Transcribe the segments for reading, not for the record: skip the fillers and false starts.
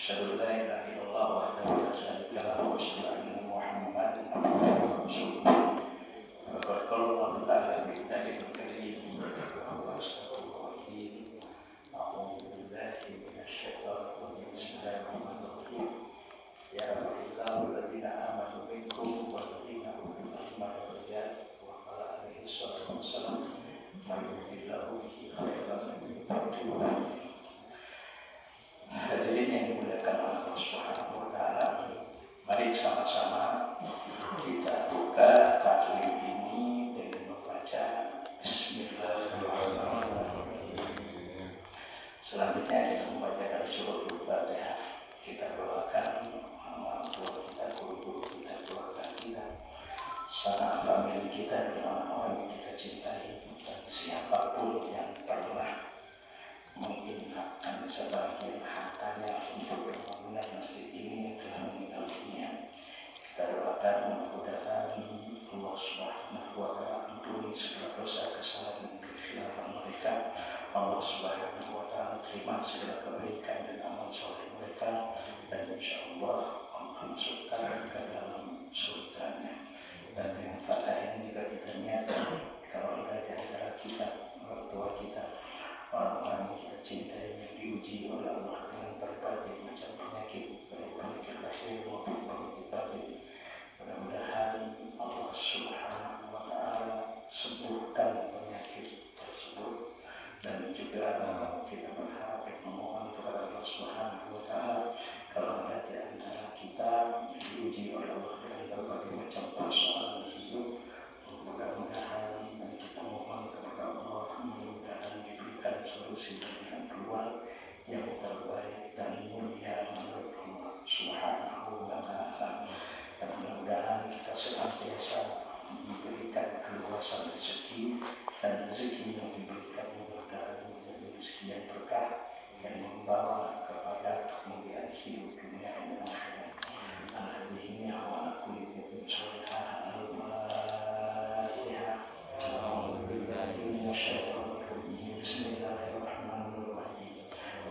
Asyhadu an la ilaha illallah wahdahu la syarika lahu wa asyhadu anna Muhammadan abduhu wa rasuluh. Faqad qala Allah ta'ala fi kitabihil karim wa astagfirullahaladzim. A'udzu billahi minasy syaithanir rajim. Bismillahirrahmanirrahim. Ya ayyuhalladzina amanu minkum walladzina utul ilma darajat wa qala alaihi wassalatu wassalam may yuridillahu bihi khairan yu'tihi. Hadirin yang dimuliakan Allah Subhanahu wa taala, mari sama-sama kita buka taklim ini dengan membaca Bismillahirrahmanirrahim. Selanjutnya kita membacakan surah Al-Fatihah. Kita doakan orang tua kita, guru-guru kita, keluarga kita, sanak famili kita, dan orang-orang yang kita cintai, dan siapapun yang pernah menginfakkan sebagian hartanya untuk pembangunan masjid ini telah meninggal dunia. Kita doakan mudah-mudahan Allah Subhanahu wa taala ampuni segala dosa, kesalahan dan kekhilafan mereka. Allah Subhanahu wa taala terima segala kebaikan dan amal soleh mereka, dan insyaallah Allah masukkan ke dalam surganya. Dan dengan Fatihah ini juga kita niatkan kalau ada di antara kita, orang tua kita, orang-orang yang kita cintai yang diuji oleh Allah dengan berbagai macam penyakit, baik penyakit lahir maupun penyakit batin, mudah-mudahan Allah Subhanahu wa taala sembuhkan penyakit tersebut. Dan juga kita berharap memohon kepada Allah Subhanahu wa taala kalau ada di antara kita yang diuji oleh Allah dengan berbagai macam persoalan hidup, mudah-mudahan dan kita mohon kepada Allah mudah-mudahan diberikan solusi dan keluar yang terbaik dan mulia menurut Allah Subhanahu wa taala. Dan mudah-mudahan kita senantiasa diberikan keluasan rezeki, dan rezeki yang diberikan mudah-mudahan menjadi rezeki yang berkah yang membawa kepada kemuliaan hidup dunia dan akhirat. Alhamdulillah wa ala kulli shay'in sholihah. Al-Fatihah. A'udzubillahi minasyaitonir rajim. Bismillahirrahmanirrahim.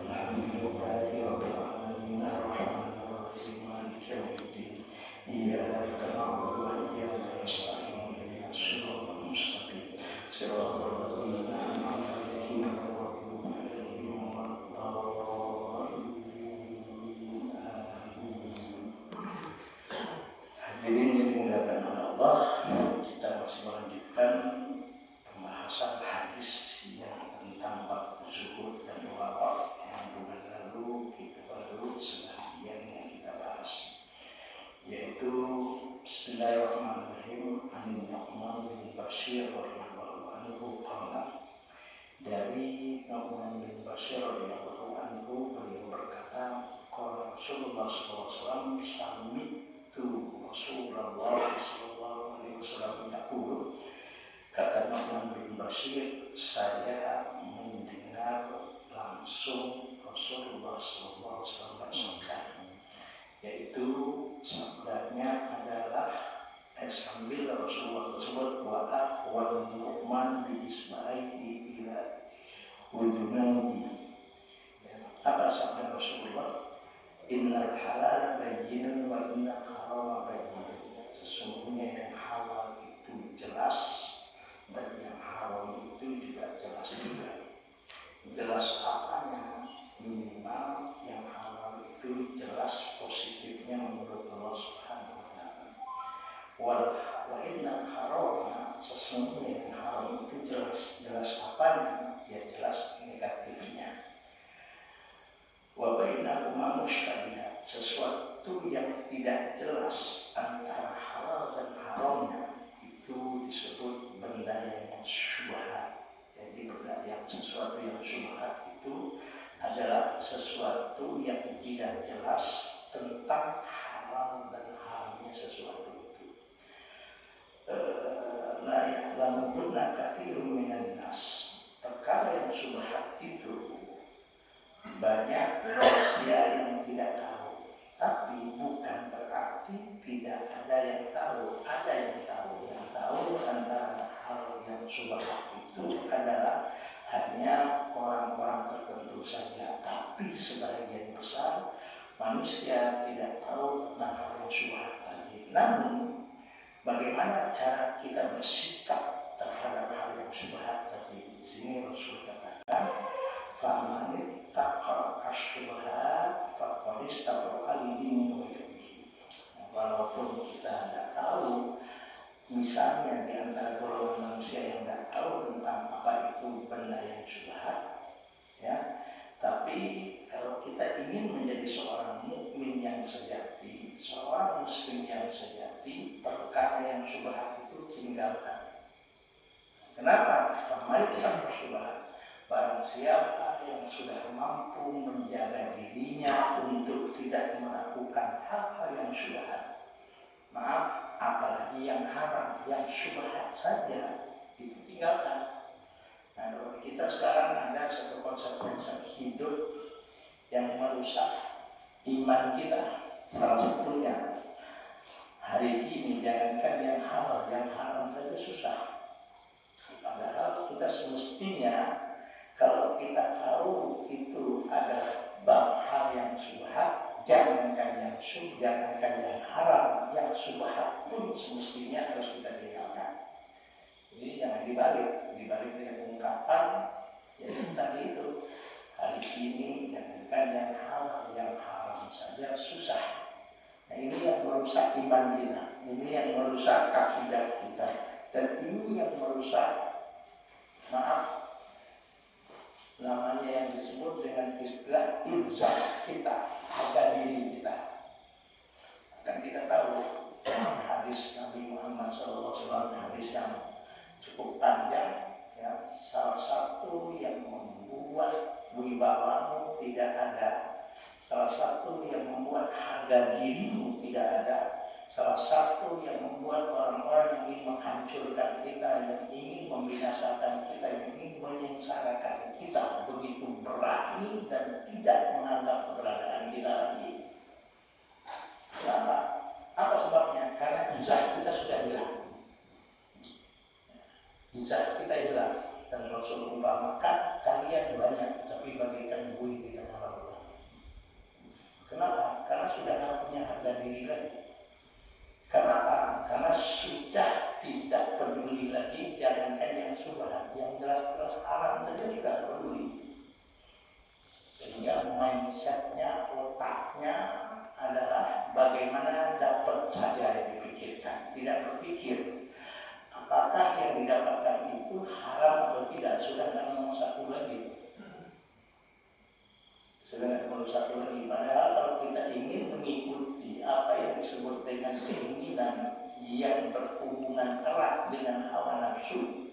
Alhamdulillahi rabbil alamin. Arrahmanir rahim. Maliki yaumiddin. Iyyaka na'budu wa iyyaka nasta'in. Ihdinas siratal mustaqim. Siratal ladzina an'amta 'alaihim ghairil maghdubi 'alaihim waladdallin. Hadirin yang dimuliakan oleh Allah, kita masih melanjutkan pembahasan hadis yang tentang bab zuhud dan wara yang bulan lalu kita baru sebagian yang kita bahas, yaitu Bismillahirrahmanirrahim. An-Nu'man bin Bashir radhiyallahu anhu qala, dari Nu'man bin Bashir radhiyallahu anhu beliau berkata, qala Rasulullah sallallahu alaihi wasallam, sami'tu Rasulullah sallallahu alaihi wasallam yaqul, kata Nu'man bin Bashir, saya mendengar langsung Rasulullah sallallahu alaihi wasallam bersabda, yaitu sabdanya adalah sambil Rasulullah tersebut wa aqwal Nu'man bi isma'ihi ila udunayhi. Apa sabda Rasulullah? Innal halal bayyinun wa innal harama bayyinun. Sesungguhnya yang halal itu jelas dan yang haram itu juga jelas juga. Jelas apanya? Minimal yang halal itu jelas positifnya menurut Allah Subhanahu wa taala. Wa innal harama, sesungguhnya yang haram itu jelas apanya? Ya jelas negatifnya. Wa bainahuma mushtabihat, sesuatu yang tidak jelas antara halal dan haramnya itu disebut benda yang syubhat. Jadi benda yang sesuatu yang syubhat itu adalah sesuatu yang tidak jelas tentang halal dan haramnya sesuatu itu. La ya'lamunna katsirun minan nas. Perkara yang syubhat itu banyak manusia yang tidak tahu, tapi bukan berarti tidak ada yang tahu. Ada yang tahu. Yang tahu antara hal yang syubhat itu adalah hanya orang-orang tertentu saja, tapi sebagian besar manusia tidak tahu tentang hal yang syubhat tadi. Namun, bagaimana cara kita bersikap terhadap hal yang syubhat tadi? Di sini Rasul katakan, "Faman ittaqa asyubhat faqad istabra'a lidinihi wa irdihi." Walaupun kita tidak tahu, misalnya di antara golongan manusia yang tidak tahu tentang apa itu benda yang syubhat, ya, tapi kalau kita ingin menjadi seorang mukmin yang sejati, seorang muslim yang sejati, perkara yang syubhat itu tinggalkan. Kenapa? Faman syubhat. Barang siapa yang sudah mampu menjaga dirinya untuk tidak melakukan hal-hal yang syubhat, maaf, apalagi yang haram, yang syubhat saja, itu tinggalkan. Nah, kalau kita sekarang ada satu konsep-konsep hidup yang merusak iman kita. Salah satunya, hari ini jangankan yang halal, yang haram saja susah. Padahal kita semestinya, kalau kita tahu itu adalah bab hal yang syubhat, jangankan yang haram, yang syubhat pun semestinya harus kita tinggalkan. Jadi jangan dibalik dengan ungkapan yang tadi itu, hari ini jangankan yang halal, yang haram saja susah. Nah, ini yang merusak iman kita, ini yang merusak akidah kita, dan ini yang merusak, maaf, namanya yang disebut dengan istilah izzah kita, harga diri kita. Dan kita tahu hadis Nabi Muhammad SAW, hadis yang cukup panjang, ya, salah satu yang membuat wibawamu tidak ada, salah satu yang membuat harga dirimu tidak ada, salah satu yang membuat orang-orang yang ingin menghancurkan kita, yang ingin membinasakan kita, yang ingin menyengsarakan kita begitu berani dan tidak menganggap keberadaan kita lagi. Kenapa? Apa sebabnya? Karena izah kita sudah hilang. Izah kita hilang. Dan Rasul umpamakan, kalian banyak, tapi bagaikan buih di tengah lautan. Kenapa? Karena sudah tidak punya harga diri lagi. Kenapa? Karena sudah tidak peduli lagi, jangankan yang syubhat, yang jelas-jelas haram saja tidak peduli. Sehingga mindsetnya, otaknya adalah bagaimana dapat saja yang dipikirkan, tidak berpikir apakah yang didapatkan itu haram atau tidak, sudah tidak nomor satu lagi. Sudah tidak nomor satu lagi. Padahal kalau kita ingin mengikuti apa yang disebut dengan keinginan yang berhubungan erat dengan hawa nafsu,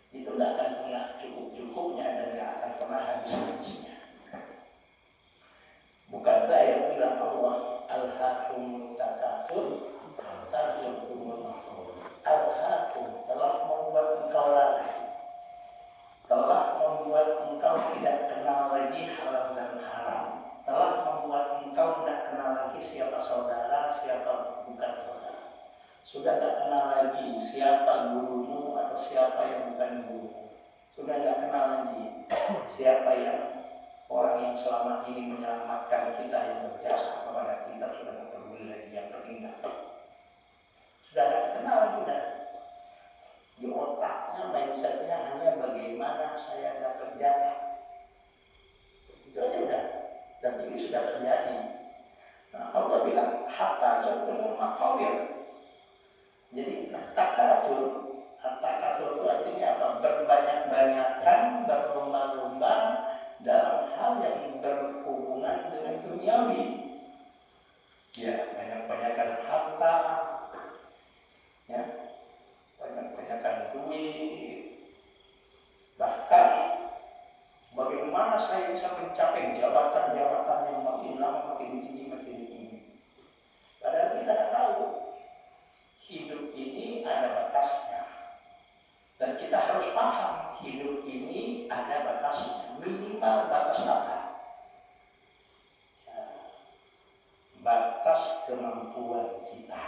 itu tidak akan pernah cukup-cukupnya dan tidak akan pernah habis-habisnya. Bukan saya bilang Allah, alhaakumut takatsur hatta zurtumul maqabir. Alhaakum telah membuat engkau lalai, telah membuat engkau tidak kenal lagi halal dan haram, telah membuat engkau tidak kenal lagi siapa saudara, siapa bukan saudara. Sudah tidak kenal lagi siapa gurumu atau siapa yang bukan gurumu. Sudah tidak kenal lagi siapa yang orang yang selama ini menyelamatkan kita, yang berjasa kepada kita, sudah tidak peduli lagi yang tertinggal. Sudah tidak kenal lagi dah. Di otaknya, mindsetnya hanya bagaimana saya dapat jatah. Itu aja udah. Dan ini sudah terjadi. Nah, Allah bilang hatta zurtumul maqabir. Jadi takasur itu artinya apa? Berbanyak-banyakan, berlomba-lomba dalam hal yang berhubungan dengan duniawi. Ya, banyak-banyakan harta, ya, banyak-banyakan duit. Bahkan bagaimana saya bisa mencapai jabatan-jabatan yang makin lama makin tinggi. Padahal kita tidak tahu hidup ini ada batasnya. Dan kita harus paham hidup ini ada batasnya. Minimal batas apa? Ya, batas kemampuan kita.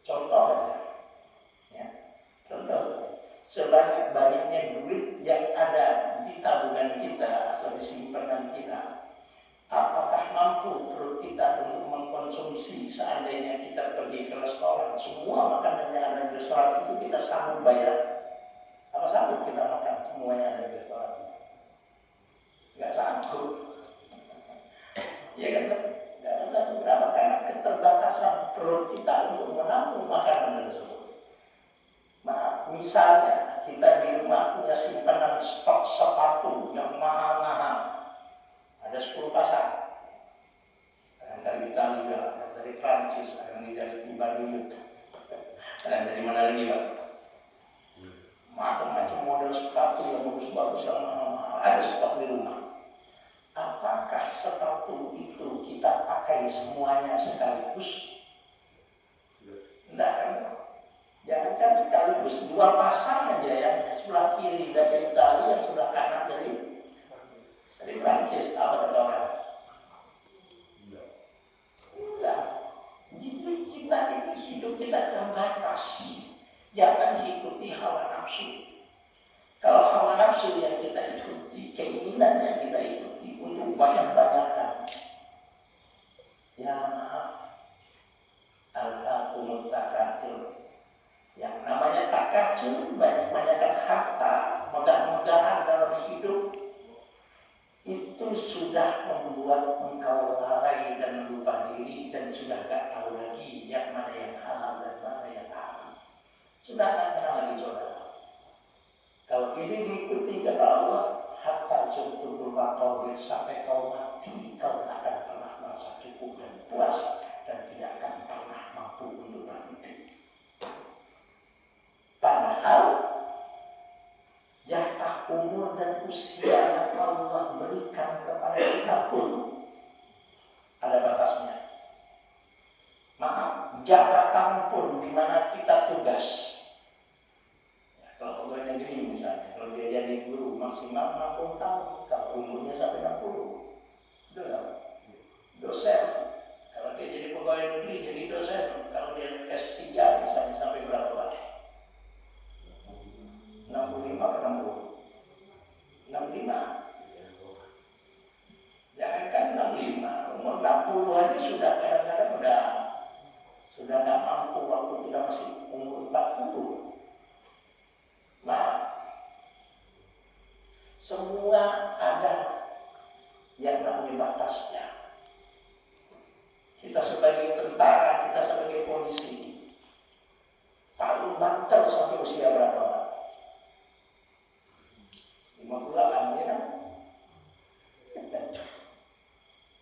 Contoh ya, contoh, sebanyak-banyaknya duit yang ada di tabungan kita atau di simpanan kita, apakah mampu Dari mana lagi Pak? Macam-macam model sepatu yang bagus-bagus yang ada stok di rumah. Apakah sepatu itu kita pakai semuanya sekaligus? Tidak kan? Jangan sekaligus dua pasang aja, yang sebelah kiri dari Italia, yang sebelah kanan dari Prancis, apa kata orang? Enggak. Jadi kita ini hidup kita terbatas. Jangan ikuti hawa nafsu. Kalau hawa nafsu yang kita ikuti, keinginan yang kita ikuti untuk banyak-banyakan, ya maaf, al-haqumut takatsur. Yang namanya takatsur, banyak-banyakan harta, mudah-mudahan dalam hidup itu sudah membuat engkau lalai dan lupa diri dan sudah gak tahu lagi yang mana yang halal dan mana yang haram. Sudah gak kenal lagi saudara. Kalau ini diikuti kata Allah, hatta jumtul maqabir, sampai kau mati kau tak akan pernah merasa cukup dan puas dan tidak akan pernah mampu untuk berhenti. Padahal jatah umur dan usia yang Allah berikan kepada kita pun ada batasnya. Maaf, jabatan pun di mana kita tugas. Kalau pegawai negeri misalnya, kalau dia jadi guru maksimal 60 tahun, kalau umurnya sampai 60, dosen. Kalau dia jadi pegawai negeri, jadi dosen. Kalau dia S3 misalnya sampai berapa Pak? 65 ke 60? 65. Jangankan 65, umur 60 aja sudah kadang-kadang sudah nggak mampu waktu kita masih umur 40. Nah, semua ada yang namanya batasnya. Kita sebagai tentara, kita sebagai polisi, paling banter sampai usia berapa? 58 ya kan?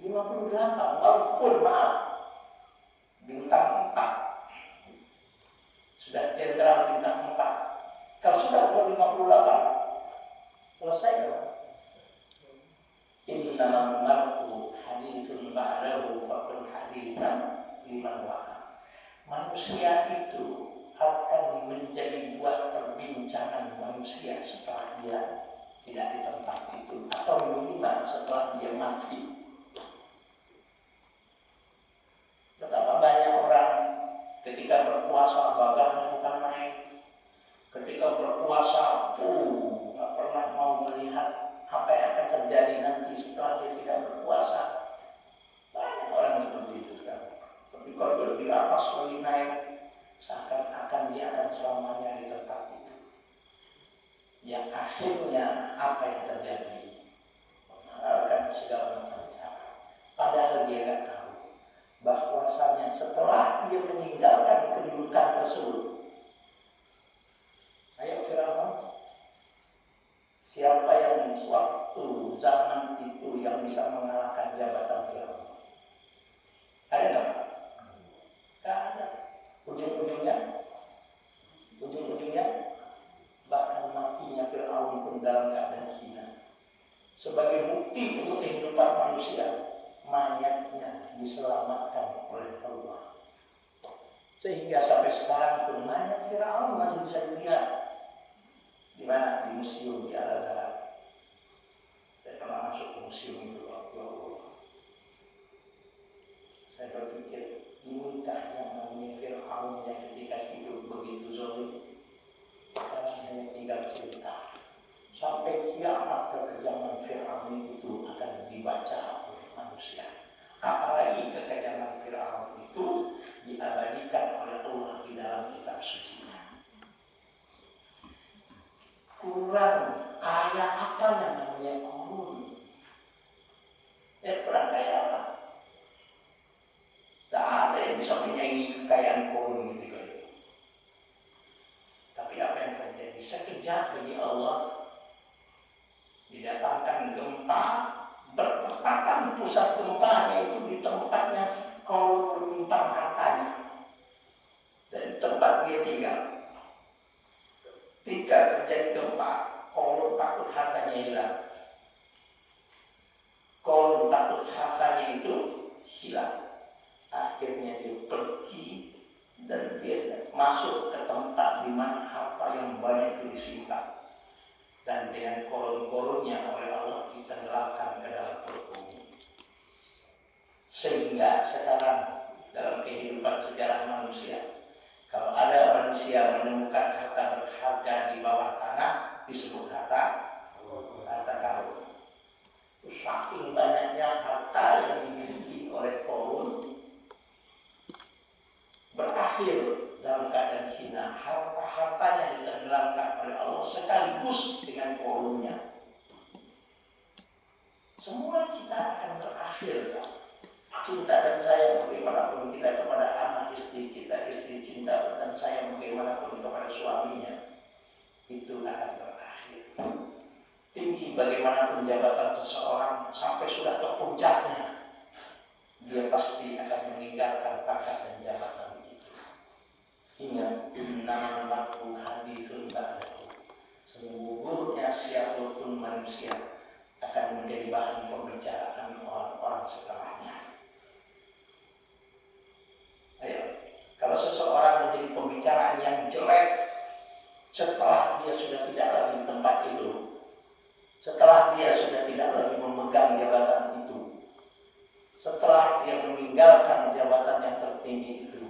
58, walaupun maaf, bintang 4. Sudah jenderal bintang 4. Kalau sudah umur 58, selesai dong. Innamal mar'u haditsun ba'dahu faqul haditsan liman wa'a. Manusia itu akan menjadi buat perbincangan manusia setelah dia tidak di tempat itu, atau minimal setelah dia mati. Betapa banyak orang ketika berpuasa gagahnya bukan main. Ketika berpuasa, nggak pernah mau melihat apa yang akan terjadi nanti setelah dia tidak berpuasa. Banyak orang seperti itu sekarang. Ketika dia di atas lagi naik, seakan-akan dia akan selamanya di tempat itu. Yang akhirnya apa yang terjadi? Menghalalkan segala macam cara. Padahal dia nggak tahu bahwasanya setelah dia meninggalkan kedudukan tersebut, ayo Firaun, siapa yang waktu zaman itu yang bisa mengalahkan jabatan Firaun? Ada nggak? Nggak ada. Ujung-ujungnya bahkan matinya Firaun pun dalam keadaan hina. Sebagai bukti untuk kehidupan manusia, mayatnya diselamatkan oleh Allah. Sehingga sampai sekarang pun mayat Firaun masih bisa dilihat. Di mana? Di museum di Al-Azhar. Saya pernah masuk ke museum itu waktu saya berpikir, inikah yang namanya Fir'aun yang ketika hidup begitu zalim? Sekarang hanya tinggal cerita. Sampai kiamat kekejaman Fir'aun itu akan dibaca oleh manusia. Apalagi kekejaman Fir'aun itu diabadikan oleh Allah di dalam kitab suci-Nya. Kurang kaya apa yang namanya Qarun? Kurang kaya apa? Tak ada yang bisa menyaingi kekayaan Qarun gitu. Tapi apa yang terjadi? Sekejap bagi Allah didatangkan gempa, bertepatan pusat gempanya itu di tempatnya Qarun menyimpan hartanya. Dan tempat dia tinggal. hartanya hilang. Korun takut hartanya itu hilang. Akhirnya dia pergi dan dia masuk ke tempat di mana harta yang banyak itu disimpan. Dan dengan korun-korunnya oleh Allah ditenggelamkan ke dalam perut bumi. Sehingga sekarang dalam kehidupan sejarah manusia, kalau ada manusia menemukan harta berharga di bawah tanah, disebut harta karun. Saking banyaknya harta yang dimiliki oleh korun, berakhir dalam keadaan hina. Harta-hartanya ditenggelamkan oleh Allah sekaligus dengan korunnya. Semua kita akan berakhir. Cinta dan sayang bagaimanapun kita kepada anak istri kita, istri cinta dan sayang bagaimanapun kepada suaminya, itu akan berakhir. Tinggi bagaimanapun jabatan seseorang sampai sudah ke puncaknya, dia pasti akan meninggalkan pangkat dan jabatan itu. Ingat, innamal mar'u haditsun ba'dahu. Sesungguhnya siapapun manusia akan menjadi bahan pembicaraan orang-orang setelahnya. Ayo, kalau seseorang menjadi pembicaraan yang jelek setelah dia sudah tidak lagi di tempat itu, setelah dia sudah tidak lagi memegang jabatan itu, setelah dia meninggalkan jabatan yang tertinggi itu,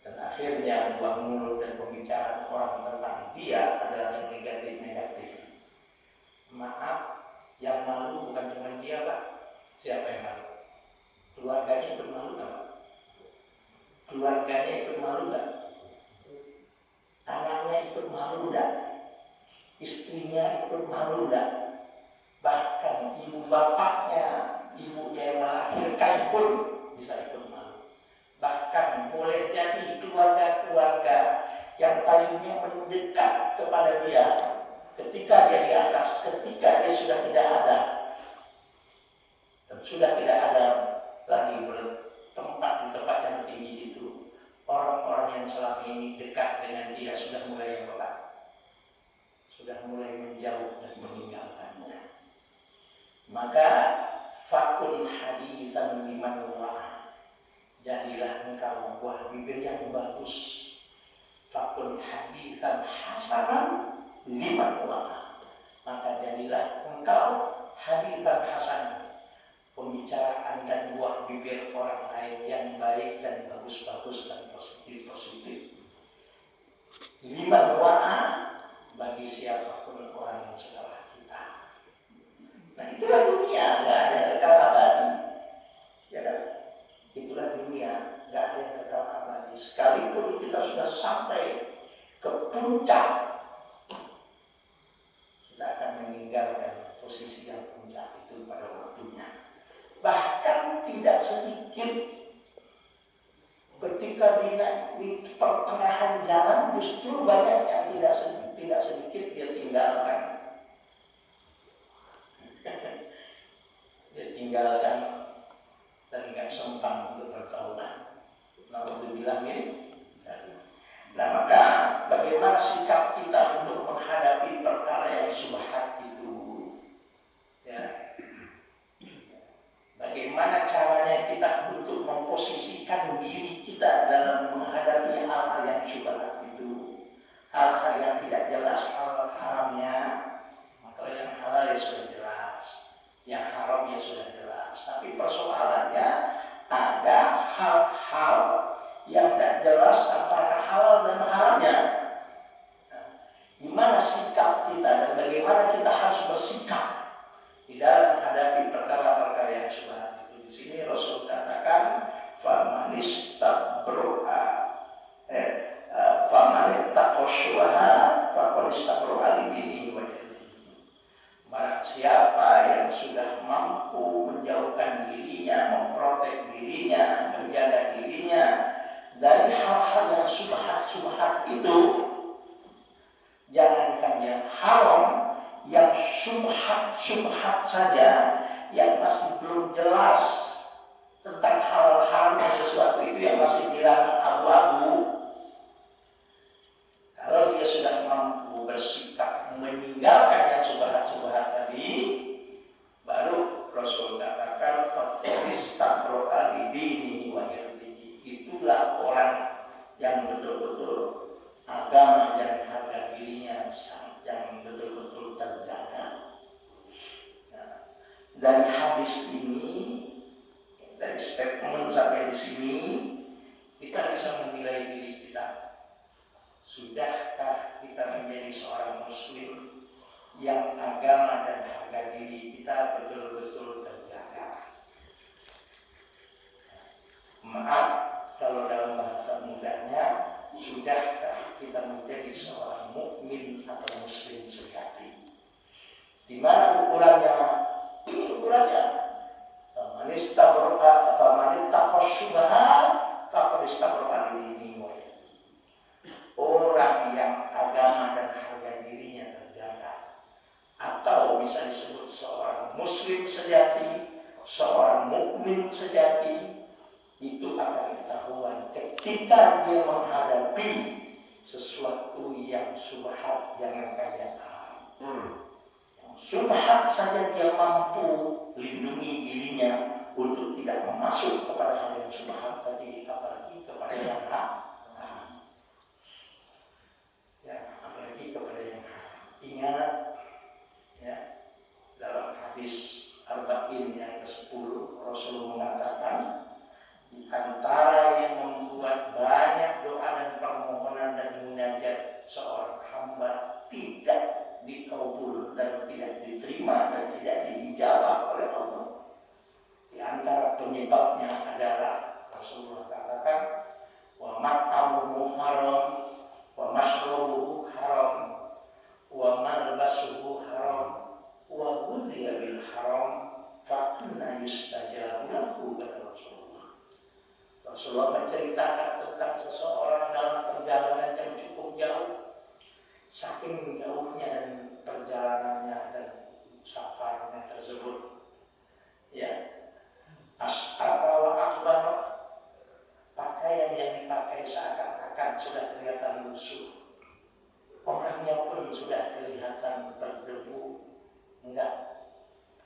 dan akhirnya buah mulut dan pembicaraan orang tentang dia adalah yang negatif-negatif. Maaf, yang malu bukan cuma dia, Pak. Siapa yang malu? Keluarganya ikut malu nggak, Pak? Keluarganya ikut malu nggak? Anaknya ikut malu nggak? Istrinya ikut malu nggak? Bahkan ibu bapaknya, ibunya yang melahirkan pun bisa ikut malu. Bahkan boleh jadi keluarga-keluarga yang tadinya mendekat kepada dia, ketika dia di atas, ketika dia sudah tidak ada dan sudah tidak ada lagi bertempat di tempat yang tinggi itu, orang-orang yang selama ini dekat dengan dia sudah mulai berubah, sudah mulai menjauh dan meninggalkannya. Maka fakun haditsan liman wa'a, jadilah engkau buah bibir yang bagus. Fakun haditsan hasanan liman wa'a, maka jadilah engkau haditsan hasanan, pembicaraan dan buah bibir orang lain yang baik dan bagus-bagus dan positif-positif. Liman wa'a, bagi siapapun orang yang setelah kita. Nah, itulah dunia, nggak ada yang kekal abadi. Ya kan? Itulah dunia, nggak ada yang kekal abadi. Sekalipun kita sudah sampai ke puncak, kita akan meninggalkan posisi yang puncak itu pada waktunya. Bahkan tidak sedikit ketika di pertengahan jalan justru banyak yang tidak sedikit dia tinggalkan. Dia tinggalkan dan nggak sempat untuk bertaubat. Lalu dibilang ini. Nah, maka bagaimana sikap kita untuk menghadapi perkara yang syubhat itu? Ya. Bagaimana caranya kita untuk memposisikan diri kita dalam menghadapi hal-hal yang syubhat itu, hal-hal yang tidak jelas hal haramnya. Maka yang halal ya sudah jelas, yang haram ya sudah jelas. Tapi persoalannya ada hal-hal yang tidak jelas antara halal dan haramnya. Nah, gimana sikap kita dan bagaimana kita harus bersikap di dalam menghadapi perkara-perkara yang syubhat itu? Di sini Rasul katakan, "Famanis tabro'a, famanis takosyuha, famanis tabro'a libini wajah." Barang siapa yang sudah mampu menjauhkan dirinya, memprotek dirinya, menjaga dirinya dari hal-hal yang syubhat itu, jangankan yang haram, yang syubhat saja, yang masih belum jelas tentang halal haramnya sesuatu itu yang masih dilarang abu-abu. Kalau dia sudah mampu bersikap meninggalkan yang syubhat syubhat tadi, baru Rasul katakan fattaqistabro'a lidini wa irdihi. Itulah orang yang betul-betul agama dan harga dirinya yang betul-betul terjaga. Nah, dari hadis ini, dari statement sampai di sini, kita bisa menilai diri kita. Sudahkah kita menjadi seorang muslim yang agama dan harga diri kita betul-betul terjaga? Maaf kalau dalam bahasa mudahnya, sudahkah kita menjadi seorang mukmin atau muslim sejati? Di mana ukurannya? Ini ukurannya. Orang yang agama dan harga dirinya terjaga, atau bisa disebut seorang muslim sejati, seorang mukmin sejati, itu akan ketahuan ketika dia menghadapi sesuatu yang subhat, yang kayak subhat saja dia mampu lindungi dirinya untuk tidak masuk kepada hal yang subhat tadi, apalagi kepada yang haram. Ya, apalagi kepada yang haram. Ingat, ya, dalam hadis Arba'in yang ke-10 Rasul mengatakan, di antara yang membuat banyak doa dan permohonan dan munajat seorang hamba tidak dikabul dan tidak diterima dan tidak dijawab oleh Allah, di antara penyebabnya adalah Rasulullah katakan, wa mat'amuhu haram, wa mashrabuhu haram, wa malbasuhu haram, wa ghudhiya bil haram, fa anna yustajabu lahu, kata Rasulullah. Rasulullah menceritakan tentang seseorang dalam perjalanan yang cukup jauh. Saking jauhnya dan perjalanannya dan safarnya tersebut, ya, as'ara wa akbar, pakaian yang dipakai seakan-akan sudah kelihatan lusuh, orangnya pun sudah kelihatan berdebu, enggak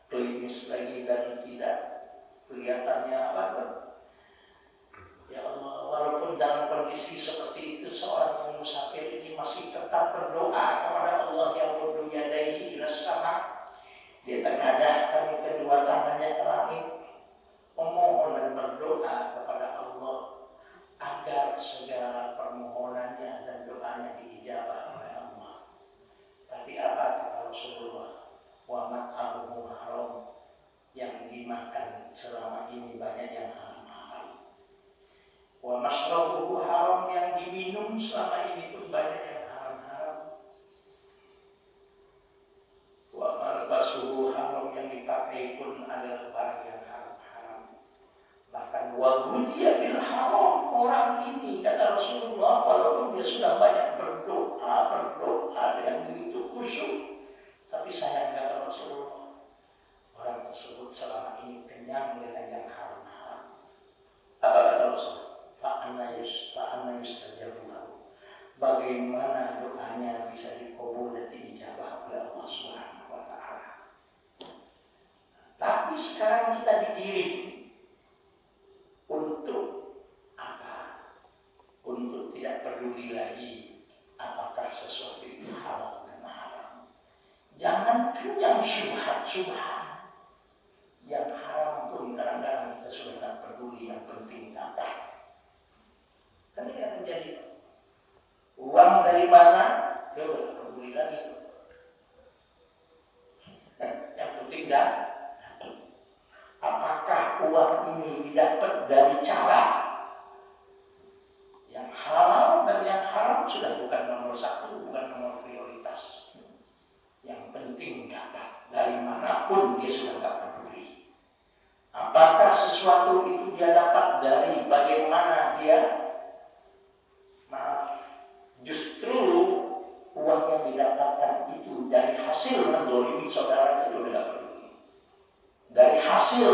klimis lagi dan tidak kelihatannya apa-apa. Ya Allah, walaupun dalam kondisi seperti itu, seorang yang musafir ini masih tetap berdoa kepada Allah yang muddu yadaihi ila sama. Dia tengadahkan kedua tangannya ke langit, memohon dan berdoa kepada Allah agar segala permohonannya dan doanya diijabah oleh Allah. Tapi apa kata Rasulullah? Wa mat'amuhu haram, yang dimakan selama ini banyak yang haram. Wa mashrabuhu haram, yang diminum selama ini pun banyak yang haram-haram. Wa malbasuhu haram, yang dipakai pun adalah barang yang haram-haram. Bahkan wa ghudhiya bil haram, orang ini kata Rasulullah, walaupun dia sudah banyak berdoa dengan begitu khusyuk, tapi sayang kata Rasulullah, orang tersebut selama ini kenyang dengan yang haram-haram. Apa kata Rasulullah? Fa'anna yustajabu lahu, bagaimana doanya bisa dikabul dan diijabah oleh Allah Subhanahu wa ta'ala. Tapi sekarang kita dididik untuk apa? Untuk tidak peduli lagi apakah sesuatu itu halal dan haram. Jangankan yang syubhat, yang haram pun kadang-kadang kita sudah tidak peduli, yang penting dapat. Kan ini akan terjadi. Uang dari mana? Dia udah peduli lagi. Yang penting dapat. Apakah uang ini didapat dari cara yang halal dan yang haram sudah bukan nomor satu, bukan nomor prioritas. Yang penting dapat. Dari manapun dia sudah tak peduli. Apakah sesuatu itu dia dapat dari bagaimana dia? Justru uang yang didapatkan itu dari hasil menzalimi saudaranya, itu tidak peduli. Dari hasil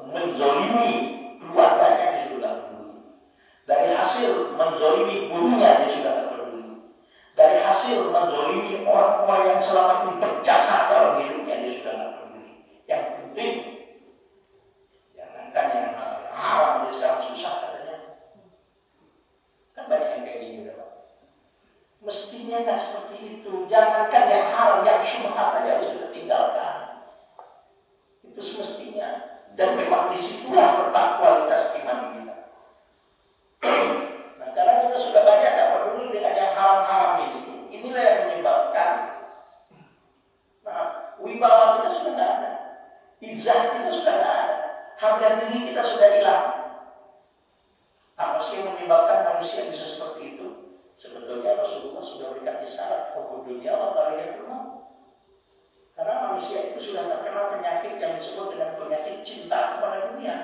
menzalimi keluarganya, dia sudah peduli. Dari hasil menzalimi gurunya, dia sudah peduli. Dari hasil menzalimi orang-orang yang selama ini berjasa haram hidupnya dia sudah nggak peduli. Yang penting jangankan yang haram dia sekarang susah katanya. Kan banyak yang kayak gini Pak. Mestinya nggak seperti itu. Jangankan yang haram, yang syubhat aja harus kita tinggalkan. Itu semestinya. Dan memang disitulah letak kualitas iman kita. Nah, karena kita sudah banyak tak peduli dengan yang haram-haram ini, inilah yang menyebabkan wibawa kita sudah tidak ada, izah kita sudah tidak ada, harga diri kita sudah hilang. Apa sih yang menyebabkan manusia bisa seperti itu? Sebetulnya Rasulullah sudah berikan isyarat, hukum dunia wa rumah. Karena manusia itu sudah terkena penyakit yang disebut dengan penyakit cinta kepada dunia.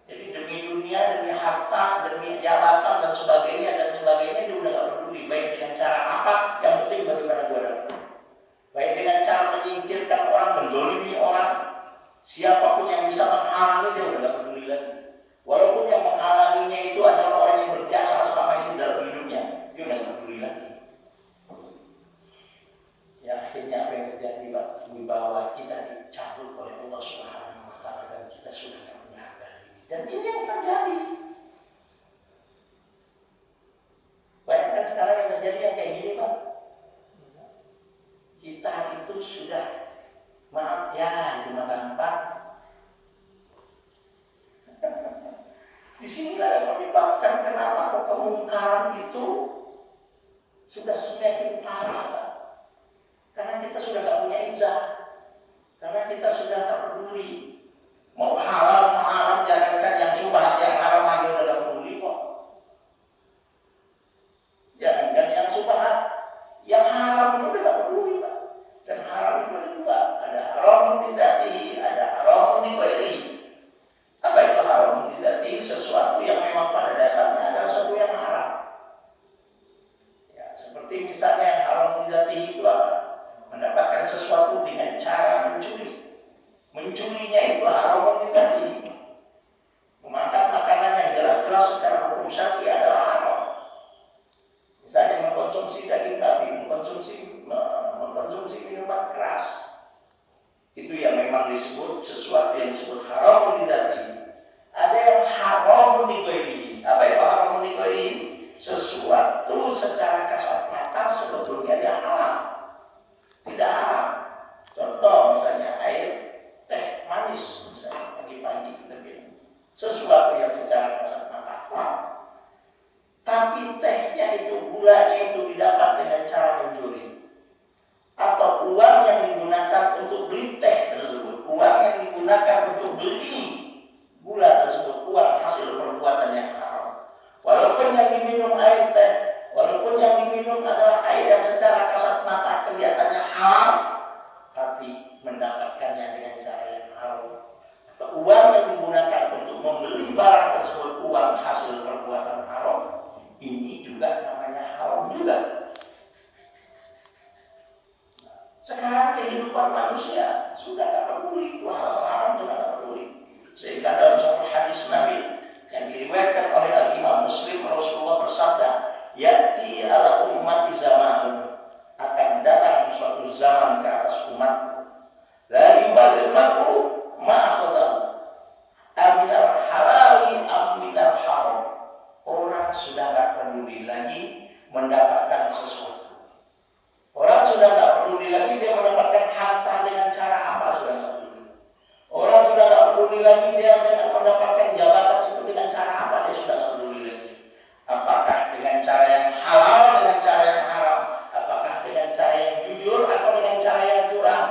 Jadi demi dunia, demi harta, demi jabatan dan sebagainya dia udah gak peduli. Baik dengan cara apa, yang penting bagaimana gue dapat. Baik dengan cara menyingkirkan orang, menzalimi orang, siapapun yang bisa menghalangi dia udah gak peduli lagi. Walaupun yang menghalanginya itu adalah orang yang berjasa selama ini dalam hidupnya, dia udah gak peduli lagi. Ya akhirnya apa yang terjadi Pak? Wibawa kita dicabut oleh Allah Subhanahu wa Ta'ala dan kita sudah tidak punya harga diri. Dan ini yang terjadi. Bayangkan sekarang yang terjadi yang kayak gini Pak. Kita itu sudah, maaf ya, cuma gampang. Disinilah yang menyebabkan kenapa kemungkaran itu sudah semakin parah Pak. Karena kita sudah tidak punya izah, karena kita sudah tak peduli. Mau halal, mau haram, jangankan yang syubhat, yang haram aja udah tidak peduli kok. Jangankan yang syubhat, yang haram itu udah tidak peduli Pak. Dan haram itu ada dua, ada haram dzatihi, ada haram ghairihi. Apa itu haram dzatihi? Sesuatu yang memang pada dasarnya ada sesuatu yang haram. Ya, seperti misalnya yang haram dzatihi itu apa? Mendapatkan sesuatu dengan cara mencuri. Mencurinya itu haram dzatihi. Memakan makanan yang jelas-jelas secara hukum syar'i adalah haram. Misalnya mengkonsumsi daging babi, mengkonsumsi minuman keras. Itu yang memang disebut sesuatu yang disebut haram dzatihi. Ada yang haram ghairihi. Apa itu haram ghairihi? Sesuatu secara kasat mata sebetulnya dia haram. Tidak haram. Contoh misalnya air teh manis misalnya pagi-pagi kita minum. Sesuatu yang secara kasat mata haram. Tapi tehnya itu, gulanya itu didapat dengan cara mencuri. Atau uang yang digunakan untuk beli teh tersebut, uang yang digunakan untuk beli gula tersebut, uang hasil perbuatan yang haram. Walaupun yang diminum air teh, walaupun yang diminum adalah air yang secara kasat mata kelihatannya haram, tapi mendapatkannya dengan cara yang haram. Atau uang yang digunakan untuk membeli barang tersebut, uang hasil perbuatan haram, ini juga namanya haram juga. Sekarang kehidupan manusia sudah tak peduli itu haram sudah tak peduli. Sehingga dalam suatu hadis Nabi yang diriwayatkan oleh Al-Imam Muslim, Rasulullah bersabda, ya'ti ala ummati zamanun, akan datang suatu zaman ke atas umatku, la yubadil mar'u ma'akhadahu aminal halali aminal haram. Orang sudah tak peduli lagi mendapatkan sesuatu. Orang sudah tak peduli lagi dia mendapatkan harta dengan cara apa, sudah tak peduli. Orang sudah tak peduli lagi dia dengan mendapatkan jabatan itu dengan cara apa, dia sudah tak peduli lagi. Apakah dengan cara yang halal, dengan cara yang haram, apakah dengan cara yang jujur atau dengan cara yang curang.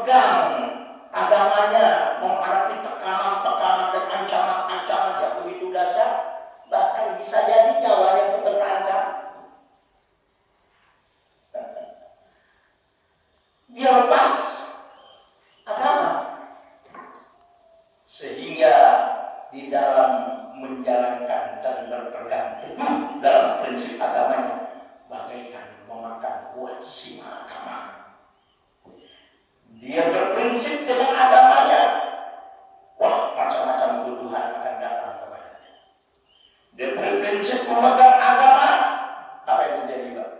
pegang agamanya menghadapi tekanan-tekanan dan ancaman-ancaman yang begitu dahsyat, bahkan bisa jadi nyawanya itu terancam. Dia lepas agama, sehingga di dalam menjalankan dan berpegang teguh dalam prinsip agamanya bagaikan memakan buah simalakama. Dia berprinsip dengan agamanya, wah macam-macam tuduhan akan datang kepadanya. Dia berprinsip memegang agama, apa yang terjadi Pak?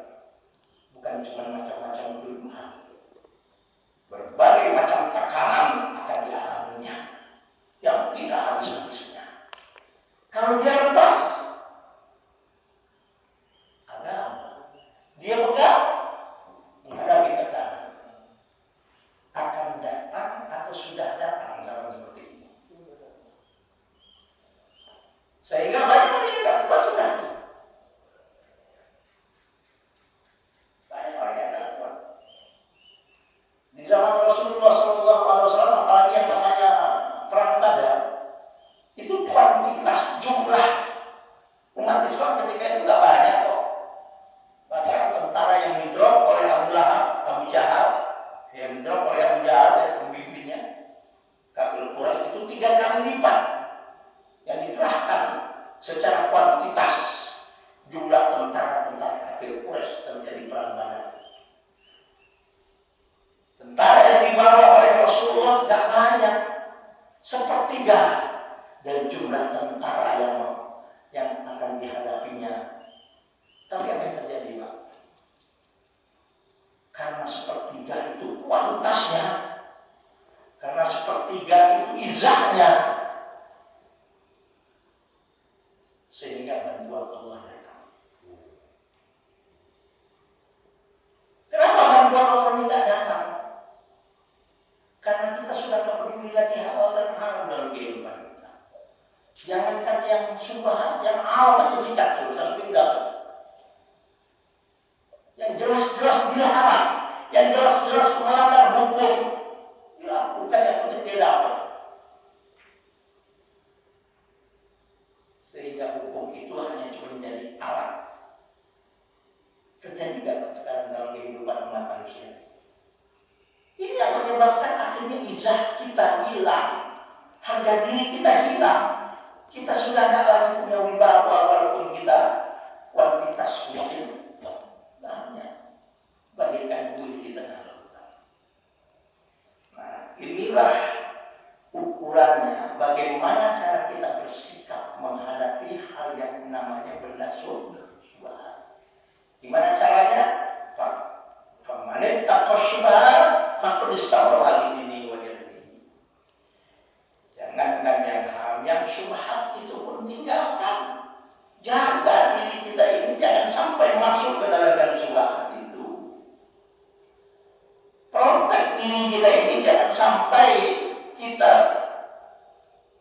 Bukan cuma macam-macam tuduhan, berbagai macam tekanan akan dialaminya yang tidak habis-habisnya. Kalau dia lepas agama, dia pegang menghadapi tekanan, akan datang atau sudah datang zaman seperti ini. Sehingga banyak orang yang tak kuat sudah. Banyak orang yang tak kuat. Di zaman Rasulullah SAW, apalagi yang namanya perang Badar, itu kuantitas jumlah umat Islam ketika itu tidak banyak kok. Bahkan tentara yang didrop oleh Abu Lahab, Abu Jahal, yang didrop oleh Abu Jahal dan pemimpinnya Kafir Quraisy itu 3 kali lipat yang dikerahkan secara kuantitas jumlah tentara-tentara Kafir Quraisy terjadi perang Badar. Tentara yang dibawa oleh Rasulullah tidak banyak, 1/3 dari jumlah tentara yang akan dihadapinya. Tapi apa yang terjadi Pak? Karena 1/3 itu kualitasnya, karena 1/3 itu izahnya, sehingga bantuan Allah datang. Kenapa bantuan Allah tidak datang? Karena kita sudah tak peduli lagi halal dan haram dalam kehidupan kita. Jangankan yang subhat, yang haram aja sikat dulu, tapi tidak. Yang jelas-jelas dilarang, yang jelas-jelas melanggar hukum, dilakukan yang penting dia dapat. Sehingga hukum itu hanya cuma menjadi alat. Terjadi tidak sekarang dalam kehidupan umat manusia? Ini yang menyebabkan akhirnya izah kita hilang, harga diri kita hilang. Kita sudah tidak lagi punya wibawa walaupun kita kuantitas mungkin banyak, bagaikan buih di tengah lautan. Nah, inilah ukurannya bagaimana cara kita bersikap menghadapi hal yang namanya benda syubhat. Gimana caranya? Faman taqwa syubhat faqad istabra ini wajibnya. Jangankan yang haram, yang syubhat itu pun tinggalkan. Jaga diri kita ini jangan sampai masuk ke dalam syubhat itu. Protek diri kita ini jangan sampai kita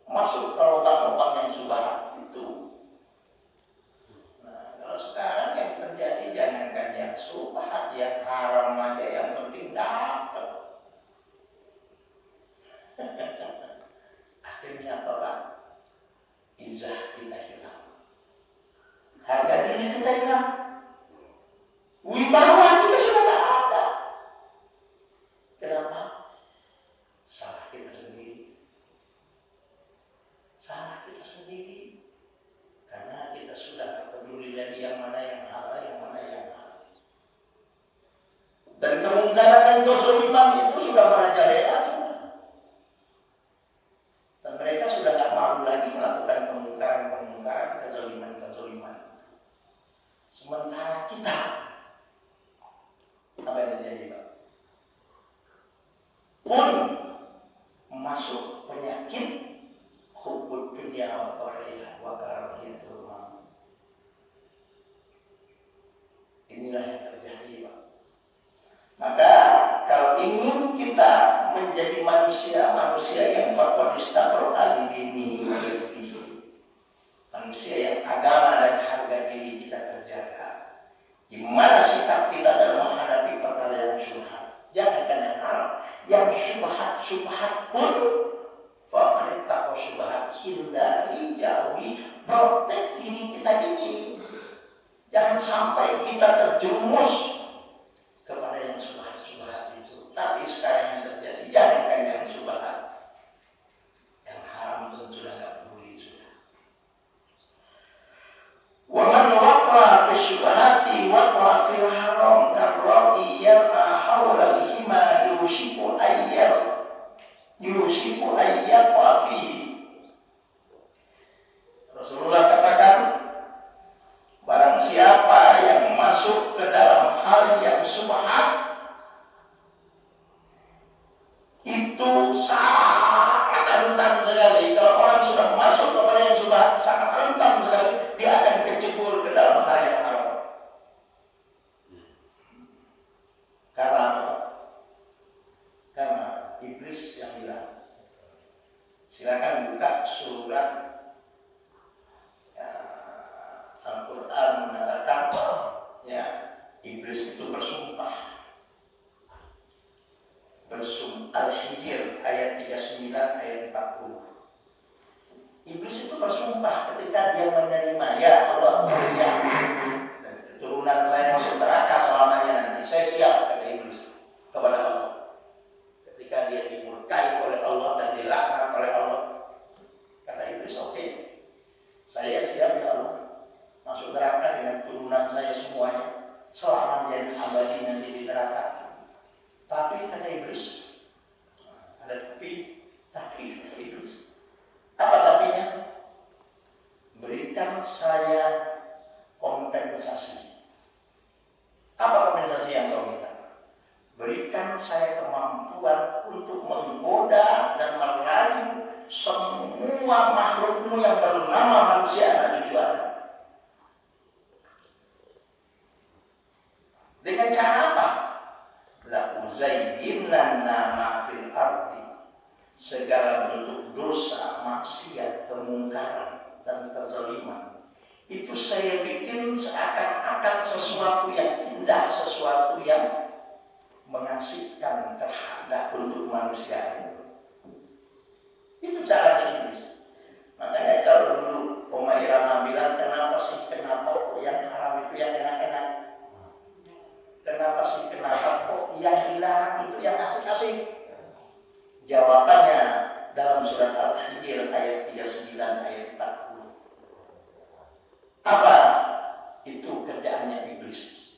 masuk ke lubang-lubang yang syubhat itu. Nah, kalau sekarang yang terjadi jangankan yang syubhat, yang haram aja yang penting dapat. Akhirnya apa Pak? Izah kita hilang, harga diri kita hilang, wibawa kita sudah tidak ada. Kenapa? Salah kita sendiri. Salah kita sendiri. Karena kita sudah tak peduli lagi yang mana yang halal, yang mana yang haram. Dan kemungkaran dan kezaliman itu sudah merajalela. Dan mereka sudah tak malu lagi melakukan kemungkaran, kezaliman. Sementara kita, apa yang terjadi Pak? Pun masuk penyakit hubbud dunya wa karahiyatul maut. Inilah yang terjadi Pak. Maka kalau ingin kita menjadi manusia yang faqad istabra ini, manusia yang agama dan harga diri kita terjaga. Gimana sikap kita dalam menghadapi perkara yang syubhat? Jangankan yang haram, yang syubhat subhat pun faman ittaqa subhat, hindari, jauhi, protek diri kita ini. Jangan sampai kita terjerumus kepada yang subhat-subhat itu. Tapi sekarang yang terjadi, jangankan yang subhat, yang haram pun sudah nggak peduli sudah. Wa man waqa fi syubhati waqa fil haram karra'i yar'a hawla al-hima yushiku ayyaqa fihi. Rasulullah katakan, barang siapa yang masuk ke dalam hal yang subhat, itu sangat rentan sekali. Kalau orang sudah masuk kepada yang subhat, sangat rentan sekali dia akan kecebur ke dalam hal yang haram. Karena apa? Karena iblis yang bilang. Silakan buka surat Al-Quran mengatakan, ya, iblis itu bersumpah. Al-Hijr ayat 39 ayat 40. Iblis itu bersumpah ketika dia menerima, ya Allah, saya siap. Dan keturunan saya masuk neraka selamanya nanti. Saya siap, kata iblis kepada Allah. Ketika dia dimurkai oleh Allah dan dilaknat oleh Allah, kata iblis, oke, saya siap ya Allah, masuk neraka dengan turunan saya semuanya, selama jadi abadi nanti di neraka. Tapi kata iblis, ada tapi kata iblis, apa tapinya? Berikan saya kompensasi. Apa kompensasi yang kau minta? Berikan saya kemampuan untuk menggoda dan merayu semua makhlukmu yang bernama manusia anak cucu Adam. Dengan cara apa? La uzayyinanna ma fil ardi. Segala bentuk dosa, maksiat, kemungkaran dan kezaliman itu saya bikin seakan-akan sesuatu yang indah, sesuatu yang mengasihkan terhadap untuk manusia. Itu caranya iblis. Makanya kalau dulu Oma Irama bilang, kenapa kok yang haram itu yang enak-enak? Kenapa kok yang dilarang itu yang asik-asik? Jawabannya dalam surat Al-Hijr ayat 39 ayat 40. Apa? Itu kerjaannya iblis.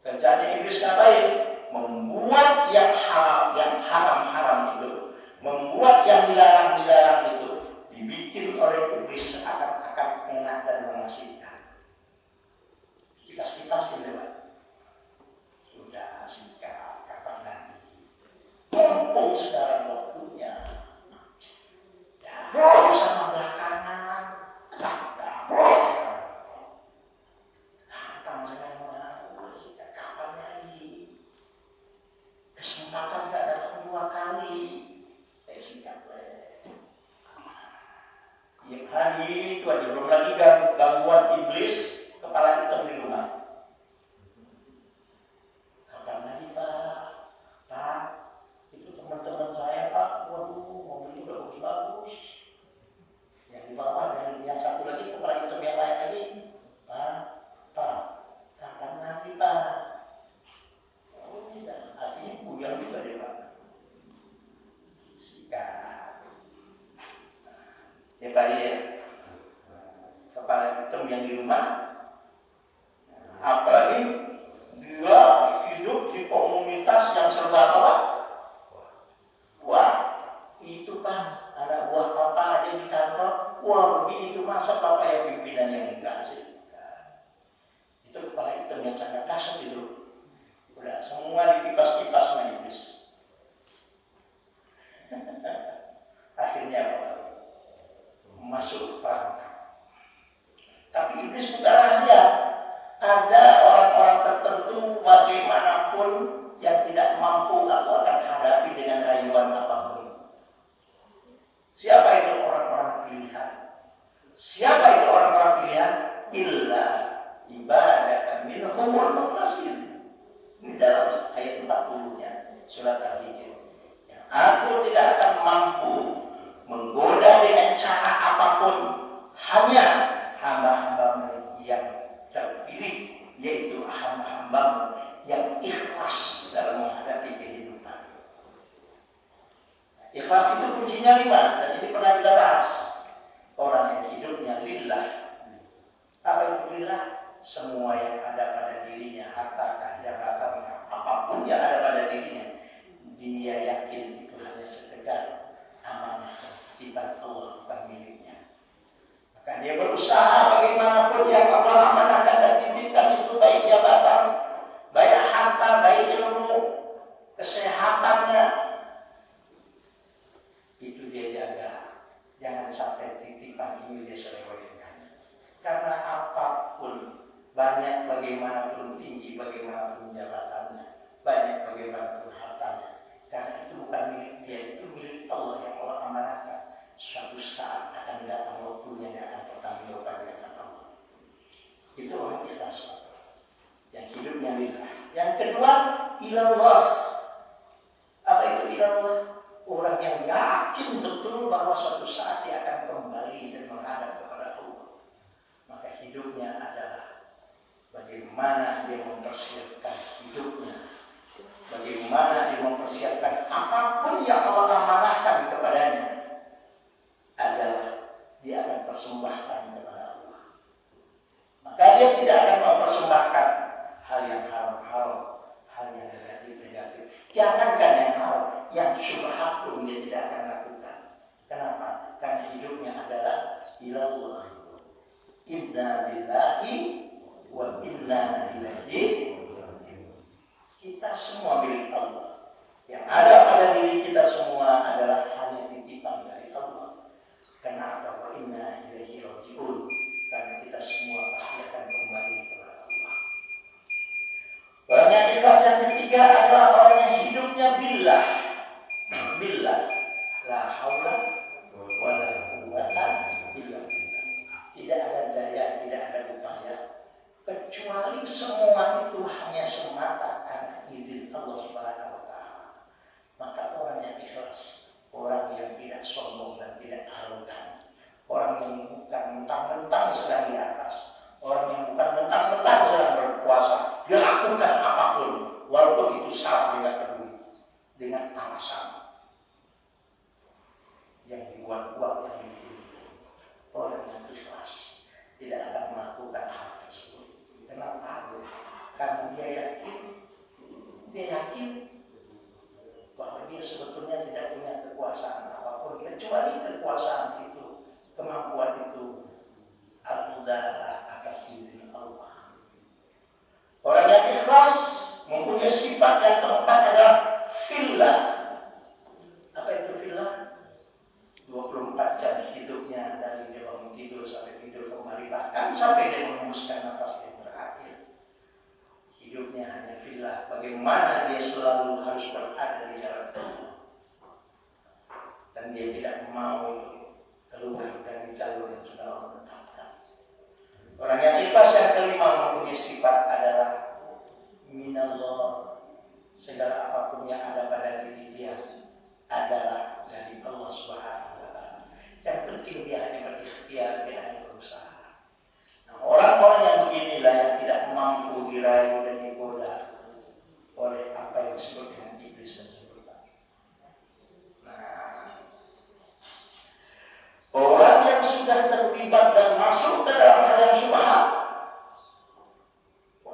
Kerjaannya iblis ngapain? Membuat yang haram itu, membuat yang dilarang itu dibikin oleh iblis seakan-akan enak dan mengasihkan. Kipas-kipasin lewat. Sudah sikap, kapan lagi? Mumpung sekarang waktunya. Ya, bersama belakangan. Kesempatan gak datang 2 kali. Sikap. Tiap hari itu aja, belum lagi gangguan iblis kepala hitam di rumah. Kapan lagi Pak? Itu teman-teman saya Pak, waduh mobil udah bagus-bagus. Yang di bawah dan yang satu lagi kepala hitam yang lain lagi. Pak, kapan lagi Pak? Oh tidak, artinya buyang juga deh Pak. Sikap. Ya Pak ya, kepala hitam yang di rumah, apalagi dia hidup di komunitas yang serba apa? Wah, itu Pak, ada buah papa ada di kantor. Wah, begitu masa papa yang pimpinan yang enggak sih? Itu kepala hitam yang sangat dahsyat itu. Udah semua dikipas-kipas sama iblis. Akhirnya apa? Masuk perangkap. Tapi iblis bukan rahasia. Ada orang-orang tertentu bagaimanapun yang tidak mampu aku akan hadapi dengan rayuan apapun. Siapa itu orang-orang pilihan? Siapa itu orang-orang pilihan? Illa ibadaka minhumul mukhlasin. Ini dalam ayat 40-nya surat Al-Hijr. Ya, Aku tidak akan mampu menggoda dengan cara apapun, hanya hamba-hambamu yang terpilih, yaitu hamba-hambamu yang ikhlas dalam menghadapi kehidupan. Ikhlas itu kuncinya 5, dan ini pernah kita bahas. Orang yang hidupnya lillah. Apa itu lillah? Semua yang ada pada dirinya, harta, jabatan, apapun yang ada pada dirinya, dia yakin itu hanya sekedar amanah dan titipan Allah, bukan miliknya. Maka dia berusaha bagaimanapun yang Allah amanahkan dan titipkan itu, baik jabatan, baik harta, baik ilmu, kesehatannya, itu dia jaga. Jangan sampai titipan ini dia selewengkan. Karena apapun, banyak bagaimanapun tinggi, bagaimanapun jabatannya, banyak bagaimanapun hartanya, karena itu bukan milik dia, itu milik Allah yang Allah amanahkan. Suatu saat akan datang waktunya yang akan bertanggungjawab Allah. Itu orang ikhlas, yang hidupnya lillah. Yang kedua, ilallah. Apa itu ilallah? Orang yang yakin betul bahwa suatu saat dia akan kembali dan menghadap kepada Allah. Maka hidupnya adalah bagaimana dia mempersiapkan hidupnya, bagaimana dia mempersiapkan apapun yang Allah amanahkan kepadanya, adalah dia akan persembahkan kepada Allah. Maka dia tidak akan mempersembahkan hal yang haram-haram, hal yang negatif-negatif. Jangankan yang haram, yang syubhat pun dia tidak akan lakukan. Kenapa? Karena hidupnya adalah ilallah. Inna lillahi wa inna ilaihi raji'un. Kita semua milik Allah. Yang ada pada diri kita semua adalah hanya titipan dari Allah. Kenapa? Wa inna ilaihi raji'un. Karena kita semua pasti akan kembali kepada Allah. Orang yang ikhlas yang ketiga adalah orang yang hidupnya billah. Billah. La haula wa la quwwata illa billah. Tidak ada daya, tidak ada upaya, kecuali semua itu hanya semata karena izin Allah Subhanahu wa Ta'ala. Maka orang yang ikhlas, orang yang tidak sombong dan tidak arogan, orang yang bukan mentang-mentang sedang di atas, orang yang bukan mentang-mentang sedang berkuasa, dia lakukan apapun, walaupun itu salah, dia tidak peduli dengan alasan yang dibuat-buat, yang dibikin. Orang yang ikhlas tidak akan melakukan hal tersebut. Kenapa? Karena dia yakin bahwa dia sebetulnya tidak punya kekuasaan apapun, kecuali kekuasaan itu, kemampuan itu adalah atas izin Allah. Orang yang ikhlas mempunyai sifat yang keempat adalah fillah. Apa itu fillah? 24 jam hidupnya, dari dia bangun tidur sampai tidur kembali, bahkan sampai dia menghembuskan nafas yang terakhir, hidupnya hanya fillah. Bagaimana dia selalu harus berada di jalan Allah, dan dia tidak mau keluar dari jalur yang sudah Allah tetapkan. Orang yang ikhlas yang kelima mempunyai sifat adalah minallah. Segala apapun yang ada pada diri dia adalah dari Allah Subhanahu wa Ta'ala. Yang penting dia hanya berikhtiar, dia hanya berusaha. Nah, orang-orang yang beginilah yang tidak mampu dirayu dan digoda oleh apa yang disebut dengan iblis dan sebagainya. Nah, orang yang sudah terlibat dan masuk ke dalam hal yang syubhat,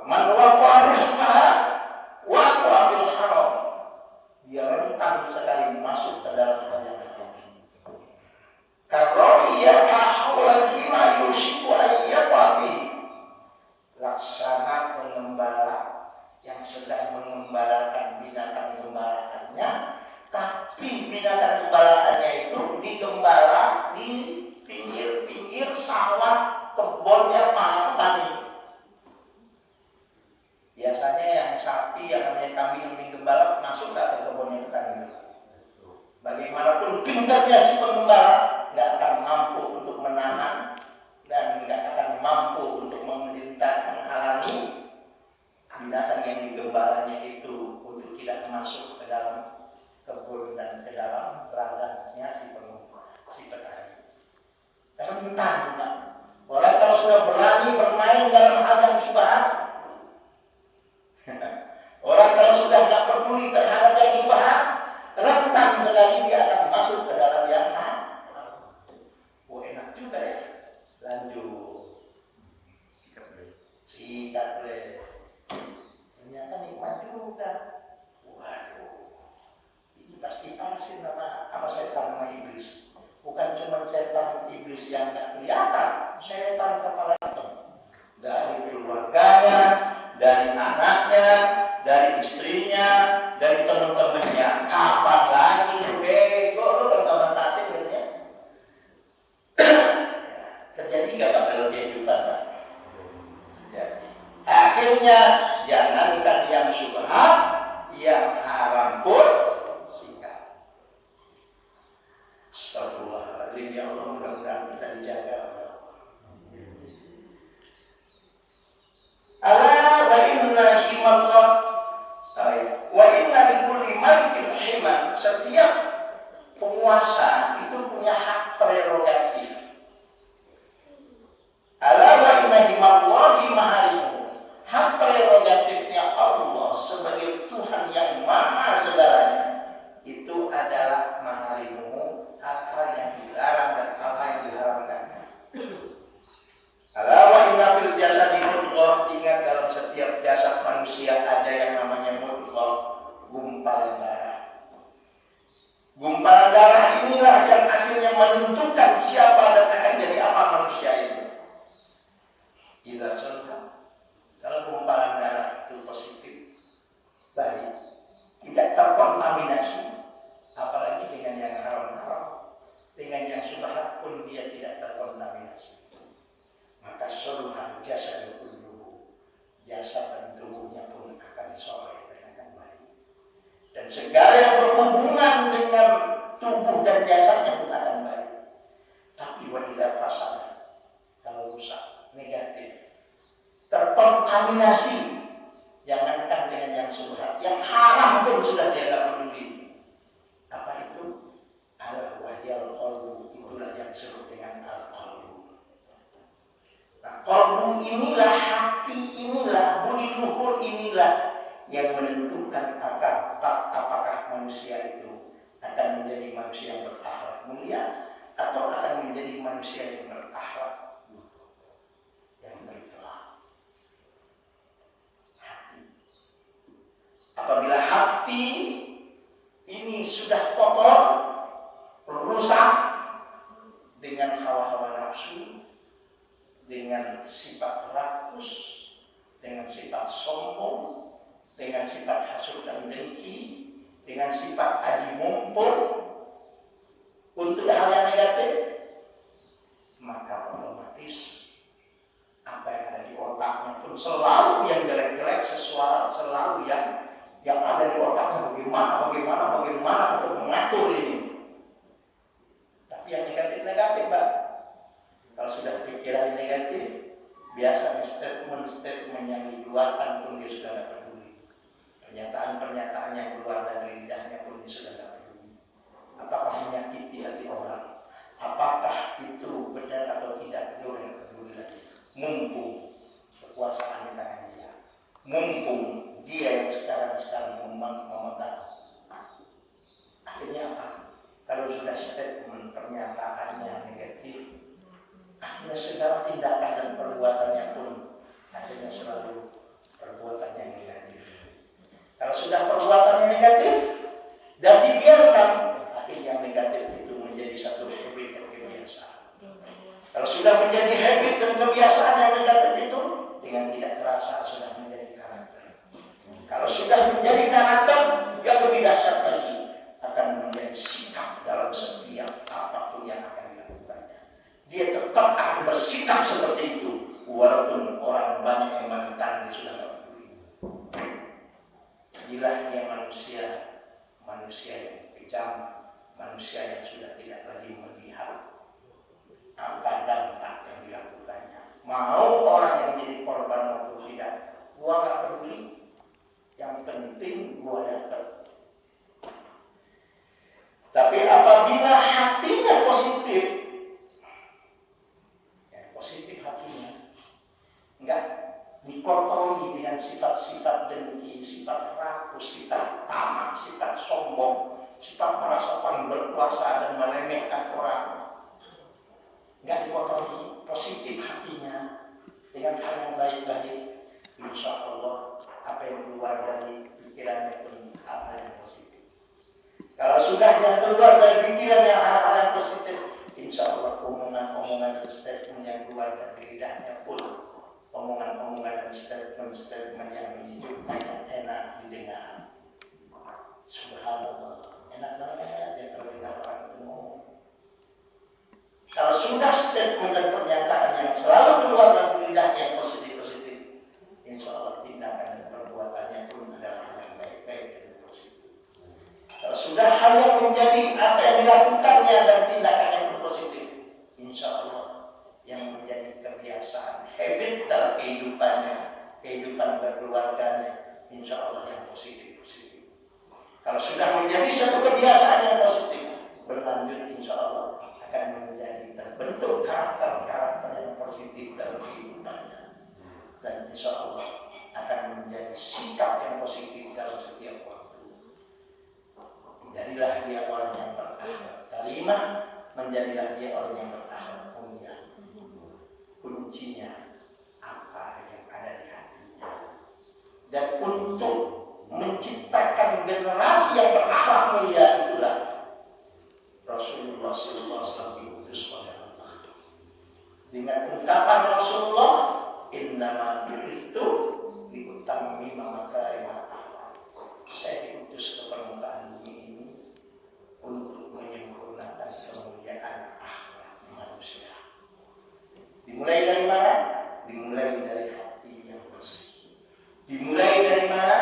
man waqa'a fi syubhat waqa'a fil haram, dia rentan sekali masuk ke dalam hal yang haram. Kalau ia ahwal hima yushiku ayyawafi, laksana pengembala yang sedang mengembalakan binatang gembalaannya, tapi binatang gembalaannya itu digembala di pinggir-pinggir sawah kebunnya para petani. Biasanya yang sapi, yang namanya kambing yang digembala masuk ke kebunnya petani. Bagaimanapun pintarnya si pengembala, nggak akan mampu untuk menahan dan nggak akan mampu untuk menghalangi binatang yang digembalanya itu untuk tidak masuk ke dalam kebun dan ke rentan. Orang kalau sudah berani bermain dalam hal yang syubhat, orang kalau sudah tidak peduli terhadap yang syubhat, rentan sekali dia akan masuk ke dalam yang haram. Oh enak juga ya. Lanjut. Sikat boleh. Ternyata nikmat juga. Waduh. Ini pasti pasti nama setan nama iblis. Bukan cuma setan iblis yang tidak kelihatan, setan kepala hitam. Dari keluarganya, dari anaknya, dari istrinya, dari teman-temannya. Kapan lagi lu bego lu kalau mentatin gitu ya. Terjadi gak pada kehidupan Pak? Terjadi. Akhirnya jangankan yang syubhat, yang haram pun sikat. Astagfirullahaladzim, ya Allah, mudah-mudahan kita dijaga. Ala wa inna himallah wa inna likulli malikin himan. Setiap penguasa itu punya hak prerogatif. Ala wa inna himallahi maharimu. Hak prerogatifnya Allah sebagai Tuhan yang maha segalanya itu adalah maharimu, hal-hal yang dilarang dan hal-hal yang diharamkan. Ala wa inna fil jasadi mudghah. Ingat dalam setiap jasad manusia ada yang namanya mudghah, gumpalan darah. Gumpalan darah inilah yang akhirnya menentukan siapa dan akan jadi apa manusia itu. Idza sulha, kalau gumpalan darah itu positif, baik, tidak terkontaminasi, apalagi dengan yang haram-haram, dengan yang syubhat pun dia tidak terkontaminasi. Maka suluhan jasad kulluhu, jasad dan tubuhnya pun akan soleh dan akan baik. Dan segala yang berhubungan dengan tubuh dan jasadnya pun akan baik. Tapi wa idza fasada, kalau rusak, negatif, terkontaminasi, jangankan dengan yang syubhat, yang haram pun sudah dia tidak peduli. Apa itu? Al-wahyal qalbu, itulah yang disebut dengan al-qalbu. Nah, qalbu inilah, hati inilah, budi luhur inilah yang menentukan apakah manusia itu akan menjadi manusia yang berakhlak mulia atau akan menjadi manusia yang berakhlak yang tercela. Hati. Apabila hati ini sudah kotor, rusak dengan hawa-hawa nafsu, dengan sifat rakus, dengan sifat sombong, dengan sifat hasud dan dengki, dengan sifat adi mumpul untuk hal yang negatif, maka otomatis apa yang ada di otaknya pun selalu yang jelek-jelek, selalu yang ada di otaknya bagaimana untuk mengatur ini. Tapi yang negatif-negatif, Pak. Kalau sudah pikiran negatif, biasa statement yang dikeluarkan pun dia sudah tidak peduli. Pernyataan yang keluar dari lidahnya pun dia sudah tidak peduli. Apakah menyakiti hati orang? Apakah itu benar atau tidak? Dia sudah tidak peduli lagi. Mumpung kekuasaan di tangan dia, mumpung dia yang sekarang memegang. Akhirnya apa? Kalau sudah statement pernyataannya negatif, akhirnya segala tindakan dan perbuatannya pun akhirnya selalu perbuatan yang negatif. Kalau sudah perbuatannya negatif dan dibiarkan, akhirnya yang negatif itu menjadi satu habit dan kebiasaan. Kalau sudah menjadi habit dan kebiasaan yang negatif itu, dengan tidak terasa sudah menjadi karakter. Kalau sudah menjadi karakter, yang lebih dahsyat lagi akan menjadi sikap dalam setiap apapun yang akan dilakukannya. Dia tetap akan bersikap seperti itu, walaupun orang banyak yang menentang, dia sudah tidak peduli. Inilah yang manusia yang kejam, manusia yang sudah tidak lagi melihat apa dampak yang dilakukannya. Mau orang yang jadi korban maupun tidak, gua nggak peduli. Yang penting gua datang. Tapi apabila hatinya positif, sombong, sifat merasa paling berkuasa dan meremehkan orang. Nggak dikotori positif hatinya dengan hal yang baik-baik, insya Allah apa yang keluar dari pikirannya pun hal yang positif. Kalau sudah yang keluar dari pikirannya hal-hal yang positif, insya Allah omongan-omongan dan statement yang keluar dari lidahnya pun omongan-omongan dan statement yang menyejukkan dan enak didengar. Subhanallah, enak banget ya kalau kita orang itu ngomong. Kalau sudah statement dan pernyataan yang selalu keluar dari lidah yang positif-positif, insya Allah tindakan dan perbuatannya pun adalah yang baik-baik dan positif. Kalau sudah hal yang menjadi apa yang dilakukannya dan tindakannya pun positif, insya Allah yang menjadi kebiasaan, habit dalam kehidupannya, kehidupan berkeluarganya, insya Allah yang positif-positif. Kalau sudah menjadi satu kebiasaan yang positif, berlanjut insya Allah akan menjadi terbentuk karakter-karakter yang positif dalam kehidupannya, dan insya Allah akan menjadi sikap yang positif dalam setiap waktu. Menjadilah dia orang yang berakhlak karimah, menjadilah dia orang yang berakhlak mulia. Kuncinya apa yang ada di hatinya, dan untuk menciptakan generasi yang berakhlak mulia itulah Rasulullah SAW diutus oleh Allah dengan ungkapan Rasulullah, innama bu'itsu liutammima makarimal akhlaq. Saya diutus ke permukaan bumi ini untuk menyempurnakan kemuliaan akhlak manusia. Dimulai dari mana? Dimulai dari hati yang bersih. Dimulai dari mana?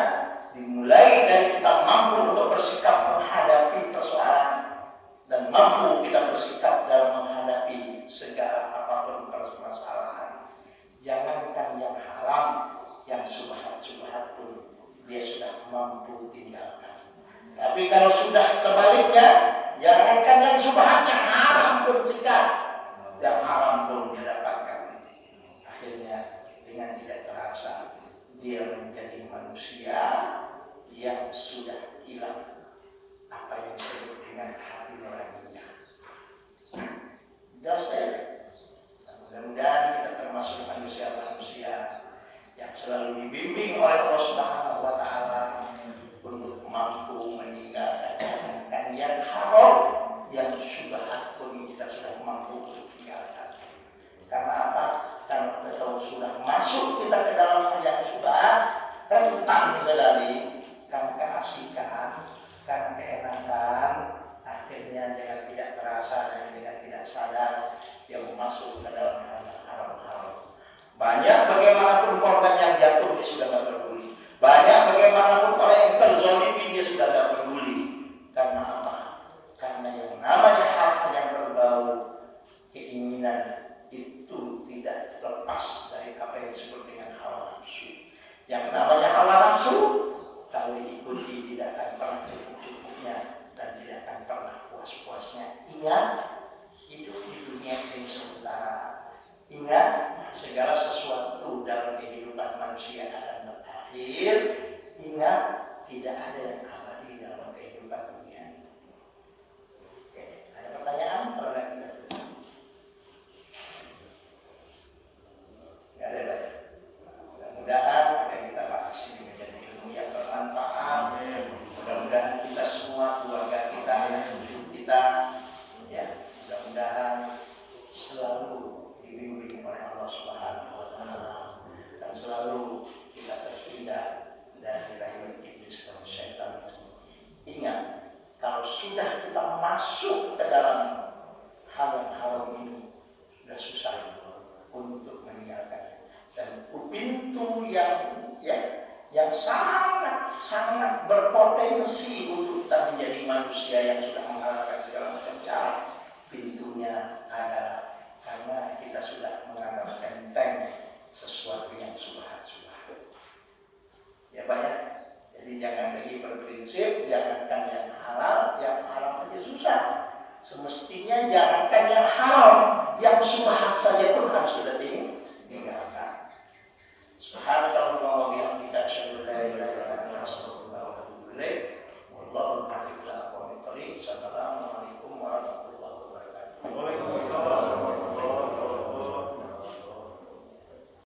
Dimulai dari kita mampu untuk bersikap menghadapi persoalan dan mampu kita bersikap dalam menghadapi segala apapun permasalahan. Jangankan yang haram, yang subhat-subhat pun dia sudah mampu tinggalkan. Tapi kalau sudah kebaliknya, jangankan yang subhat, yang haram pun sikap, yang haram pun dia dapatkan. Akhirnya dengan tidak terasa dia menjadi manusia yang sudah hilang apa yang disebut dengan hati nuraninya. Jelas ya? Mudah-mudahan kita termasuk manusia-manusia yang selalu dibimbing oleh Allah Subhanahu wa Ta'ala untuk mampu meninggalkan yang haram, yang syubhat pun kita sudah mampu meninggalkan. Karena apa? Karena kalau sudah masuk kita ke dalam yang syubhat, rentan sekali karena keasikan, karena keenakan, akhirnya dengan tidak terasa dan dengan tidak sadar dia masuk ke dalam haram-haram. Banyak bagaimanapun korban yang jatuh dia sudah tidak peduli. Banyak bagaimanapun orang yang terzalimi dia sudah tidak peduli. Karena apa? Karena yang namanya hal-hal yang berbau keinginan itu tidak lepas dari apa yang disebut dengan hawa nafsu. Yang namanya hawa nafsu, kalau diikuti tidak akan pernah cukup-cukupnya dan tidak akan pernah puas-puasnya. Ingat, hidup di dunia ini sementara. Ingat, segala sesuatu dalam kehidupan manusia akan berakhir. Ingat, tidak ada yang abadi dalam kehidupan dunia ini. Oke, ada pertanyaan? Kalau tidak, tidak ada banyak. Mudah-mudahan apa yang kita bahas ini menjadi ilmu yang bermanfaat. Mudah-mudahan kita semua, keluarga kita, hidup kita, ya, mudah-mudahan selalu dibimbing oleh Allah Subhanahu wa Ta'ala dan selalu kita terhindar dari rayuan iblis dan syaitan. Ingat, kalau sudah kita masuk ke dalam hal yang haram ini, sudah susah untuk meninggalkannya. Dan pintu yang sangat berpotensi untuk kita menjadi manusia yang sudah menghalalkan segala macam cara, pintunya adalah karena kita sudah menganggap enteng sesuatu yang subhat-subhat. Ya Pak ya, jadi jangan lagi berprinsip, jangankan yang haram aja susah. Semestinya jangankan yang haram, yang subhat saja pun harus kita tinggalkan.